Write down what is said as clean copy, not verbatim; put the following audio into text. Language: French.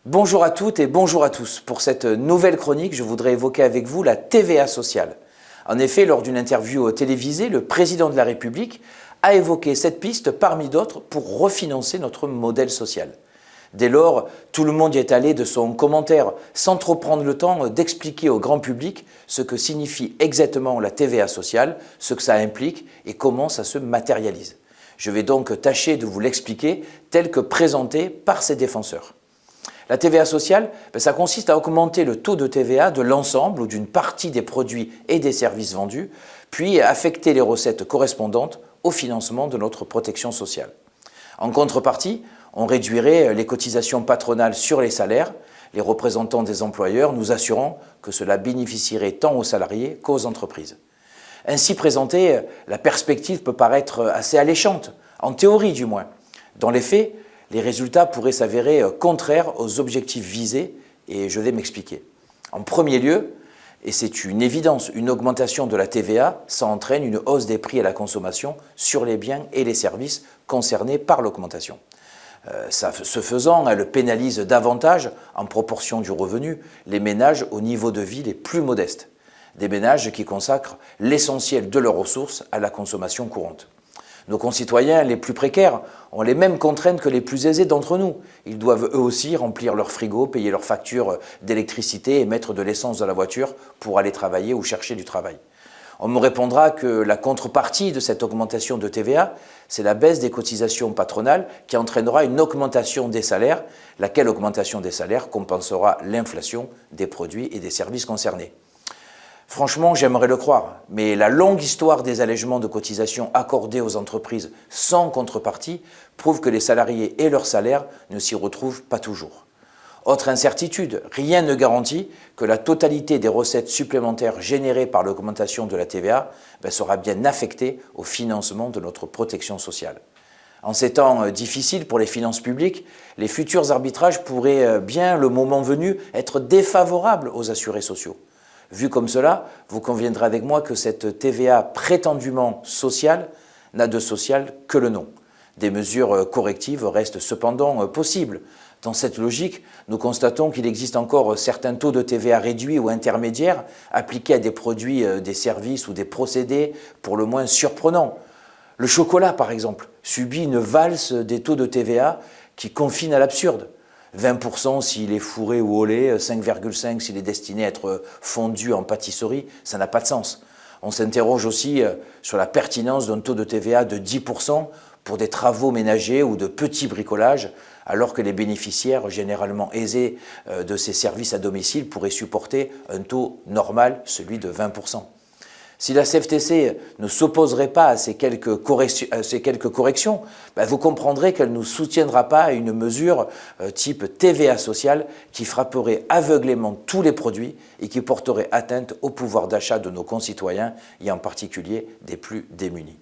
Bonjour à toutes et bonjour à tous. Pour cette nouvelle chronique, je voudrais évoquer avec vous la TVA sociale. En effet, lors d'une interview télévisée, le président de la République a évoqué cette piste parmi d'autres pour refinancer notre modèle social. Dès lors, tout le monde y est allé de son commentaire sans trop prendre le temps d'expliquer au grand public ce que signifie exactement la TVA sociale, ce que ça implique et comment ça se matérialise. Je vais donc tâcher de vous l'expliquer tel que présenté par ses défenseurs. La TVA sociale, ça consiste à augmenter le taux de TVA de l'ensemble ou d'une partie des produits et des services vendus, puis affecter les recettes correspondantes au financement de notre protection sociale. En contrepartie, on réduirait les cotisations patronales sur les salaires, les représentants des employeurs nous assurant que cela bénéficierait tant aux salariés qu'aux entreprises. Ainsi présentée, la perspective peut paraître assez alléchante, en théorie du moins. Dans les faits, les résultats pourraient s'avérer contraires aux objectifs visés et je vais m'expliquer. En premier lieu, et c'est une évidence, une augmentation de la TVA, ça entraîne une hausse des prix à la consommation sur les biens et les services concernés par l'augmentation. Ce faisant, elle pénalise davantage, en proportion du revenu, les ménages au niveau de vie les plus modestes. Des ménages qui consacrent l'essentiel de leurs ressources à la consommation courante. Nos concitoyens les plus précaires ont les mêmes contraintes que les plus aisés d'entre nous. Ils doivent eux aussi remplir leur frigo, payer leurs factures d'électricité et mettre de l'essence dans la voiture pour aller travailler ou chercher du travail. On me répondra que la contrepartie de cette augmentation de TVA, c'est la baisse des cotisations patronales qui entraînera une augmentation des salaires, laquelle augmentation des salaires compensera l'inflation des produits et des services concernés. Franchement, j'aimerais le croire, mais la longue histoire des allègements de cotisations accordés aux entreprises sans contrepartie prouve que les salariés et leurs salaires ne s'y retrouvent pas toujours. Autre incertitude, rien ne garantit que la totalité des recettes supplémentaires générées par l'augmentation de la TVA sera bien affectée au financement de notre protection sociale. En ces temps difficiles pour les finances publiques, les futurs arbitrages pourraient bien, le moment venu, être défavorables aux assurés sociaux. Vu comme cela, vous conviendrez avec moi que cette TVA prétendument sociale n'a de social que le nom. Des mesures correctives restent cependant possibles. Dans cette logique, nous constatons qu'il existe encore certains taux de TVA réduits ou intermédiaires appliqués à des produits, des services ou des procédés pour le moins surprenants. Le chocolat, par exemple, subit une valse des taux de TVA qui confinent à l'absurde. 20% s'il est fourré ou au lait, 5,5% s'il est destiné à être fondu en pâtisserie, ça n'a pas de sens. On s'interroge aussi sur la pertinence d'un taux de TVA de 10% pour des travaux ménagers ou de petits bricolages, alors que les bénéficiaires généralement aisés de ces services à domicile pourraient supporter un taux normal, celui de 20%. Si la CFTC ne s'opposerait pas à ces quelques corrections, vous comprendrez qu'elle ne soutiendra pas une mesure type TVA sociale qui frapperait aveuglément tous les produits et qui porterait atteinte au pouvoir d'achat de nos concitoyens et en particulier des plus démunis.